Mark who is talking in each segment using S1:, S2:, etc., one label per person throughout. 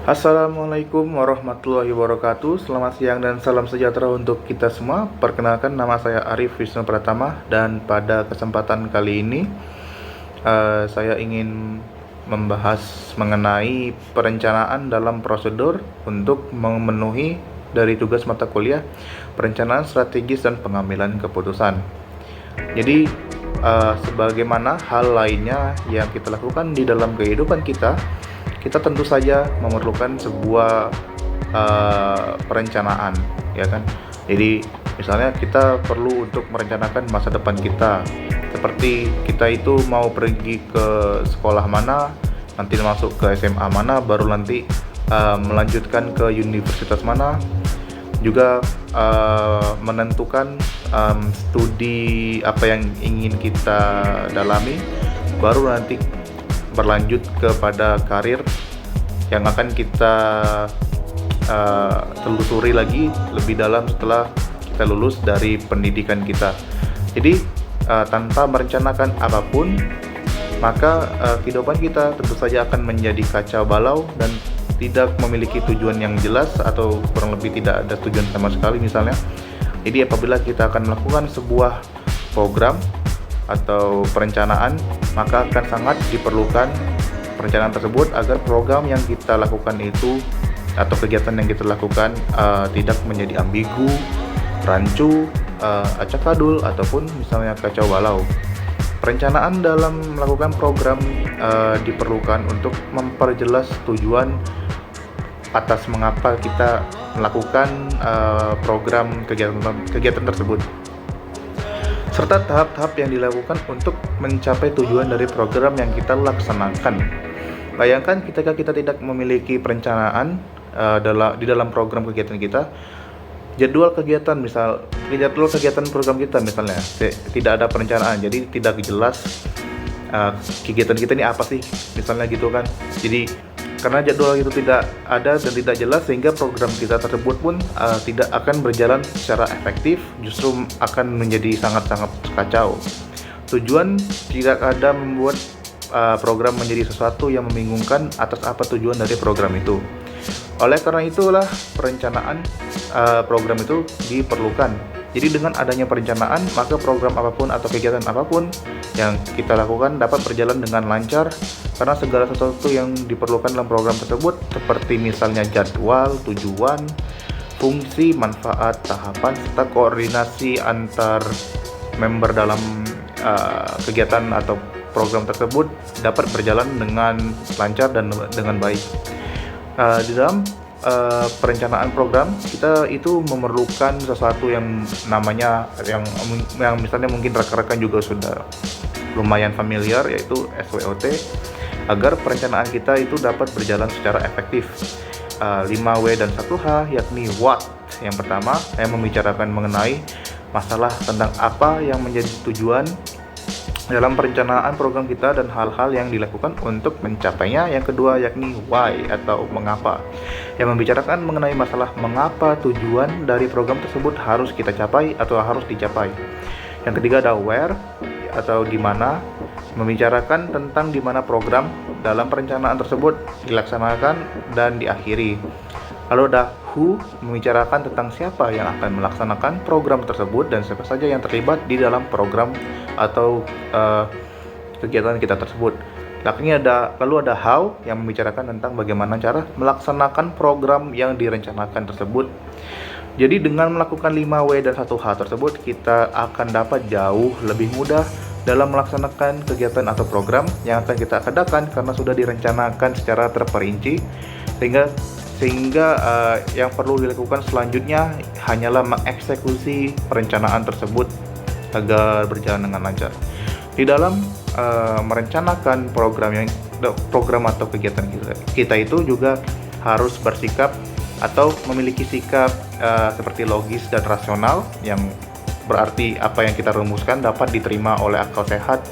S1: Assalamualaikum warahmatullahi wabarakatuh. Selamat siang dan salam sejahtera untuk kita semua. Perkenalkan, nama saya Arif Wisnu Pratama, dan pada kesempatan kali ini saya ingin membahas mengenai perencanaan dalam prosedur untuk memenuhi dari tugas mata kuliah perencanaan strategis dan pengambilan keputusan. Jadi sebagaimana hal lainnya yang kita lakukan di dalam kehidupan kita tentu saja memerlukan sebuah perencanaan, ya kan? Jadi misalnya kita perlu untuk merencanakan masa depan kita, seperti kita itu mau pergi ke sekolah mana, nanti masuk ke SMA mana, baru nanti melanjutkan ke universitas mana, juga menentukan studi apa yang ingin kita dalami, baru nanti berlanjut kepada karir yang akan kita telusuri lagi lebih dalam setelah kita lulus dari pendidikan kita. Jadi tanpa merencanakan apapun, maka kehidupan kita tentu saja akan menjadi kacau balau dan tidak memiliki tujuan yang jelas, atau kurang lebih tidak ada tujuan sama sekali misalnya. Jadi apabila kita akan melakukan sebuah program atau perencanaan, maka akan sangat diperlukan perencanaan tersebut agar program yang kita lakukan itu atau kegiatan yang kita lakukan tidak menjadi ambigu, rancu, acak-adul, ataupun misalnya kacau balau. Perencanaan dalam melakukan program diperlukan untuk memperjelas tujuan atas mengapa kita melakukan program kegiatan tersebut, serta tahap-tahap yang dilakukan untuk mencapai tujuan dari program yang kita laksanakan. Bayangkan ketika kita tidak memiliki perencanaan di dalam program kegiatan kita, jadwal kegiatan program kita misalnya tidak ada perencanaan, jadi tidak jelas kegiatan kita ini apa sih, misalnya gitu kan. Jadi karena jadwal itu tidak ada dan tidak jelas, sehingga program kita tersebut pun tidak akan berjalan secara efektif, justru akan menjadi sangat-sangat kacau. Tujuan tidak ada membuat program menjadi sesuatu yang membingungkan atas apa tujuan dari program itu. Oleh karena itulah perencanaan program itu diperlukan. Jadi dengan adanya perencanaan, maka program apapun atau kegiatan apapun yang kita lakukan dapat berjalan dengan lancar, karena segala sesuatu yang diperlukan dalam program tersebut, seperti misalnya jadwal, tujuan, fungsi, manfaat, tahapan, serta koordinasi antar member dalam kegiatan atau program tersebut dapat berjalan dengan lancar dan dengan baik. Di dalam perencanaan program kita itu memerlukan sesuatu yang namanya yang misalnya mungkin rekan-rekan juga sudah lumayan familiar, yaitu SWOT, agar perencanaan kita itu dapat berjalan secara efektif. 5W dan 1H, yakni what. Yang pertama, yang membicarakan mengenai masalah tentang apa yang menjadi tujuan dalam perencanaan program kita dan hal-hal yang dilakukan untuk mencapainya. Yang kedua, yakni why atau mengapa, yang membicarakan mengenai masalah mengapa tujuan dari program tersebut harus kita capai atau harus dicapai. Yang ketiga ada where atau di mana, membicarakan tentang di mana program dalam perencanaan tersebut dilaksanakan dan diakhiri. Lalu ada who, membicarakan tentang siapa yang akan melaksanakan program tersebut dan siapa saja yang terlibat di dalam program atau kegiatan kita tersebut. Lalu ada how, yang membicarakan tentang bagaimana cara melaksanakan program yang direncanakan tersebut. Jadi dengan melakukan 5W dan 1H tersebut, kita akan dapat jauh lebih mudah dalam melaksanakan kegiatan atau program yang akan kita adakan, karena sudah direncanakan secara terperinci, sehingga yang perlu dilakukan selanjutnya hanyalah mengeksekusi perencanaan tersebut agar berjalan dengan lancar. Di dalam merencanakan program atau kegiatan kita itu juga harus bersikap atau memiliki sikap seperti logis dan rasional, yang berarti apa yang kita rumuskan dapat diterima oleh akal sehat,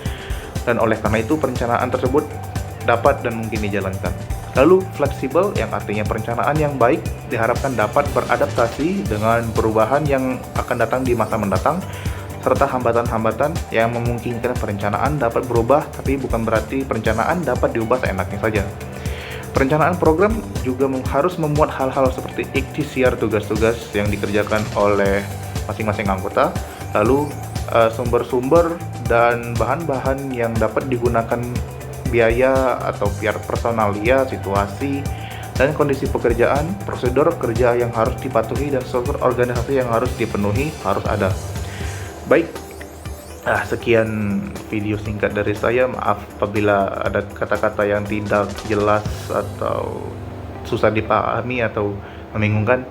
S1: dan oleh karena itu perencanaan tersebut dapat dan mungkin dijalankan. Lalu fleksibel, yang artinya perencanaan yang baik diharapkan dapat beradaptasi dengan perubahan yang akan datang di masa mendatang, serta hambatan-hambatan yang memungkinkan perencanaan dapat berubah, tapi bukan berarti perencanaan dapat diubah seenaknya saja. Perencanaan program juga harus memuat hal-hal seperti ikhtiar tugas-tugas yang dikerjakan oleh masing-masing anggota, lalu sumber-sumber dan bahan-bahan yang dapat digunakan, biaya atau biar personalia, situasi, dan kondisi pekerjaan, prosedur kerja yang harus dipatuhi, dan struktur organisasi yang harus dipenuhi harus ada. Baik, sekian video singkat dari saya. Maaf apabila ada kata-kata yang tidak jelas atau susah dipahami atau membingungkan.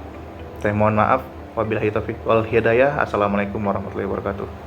S1: Saya mohon maaf. Wabillahi taufiq wal hidayah. Assalamualaikum warahmatullahi wabarakatuh.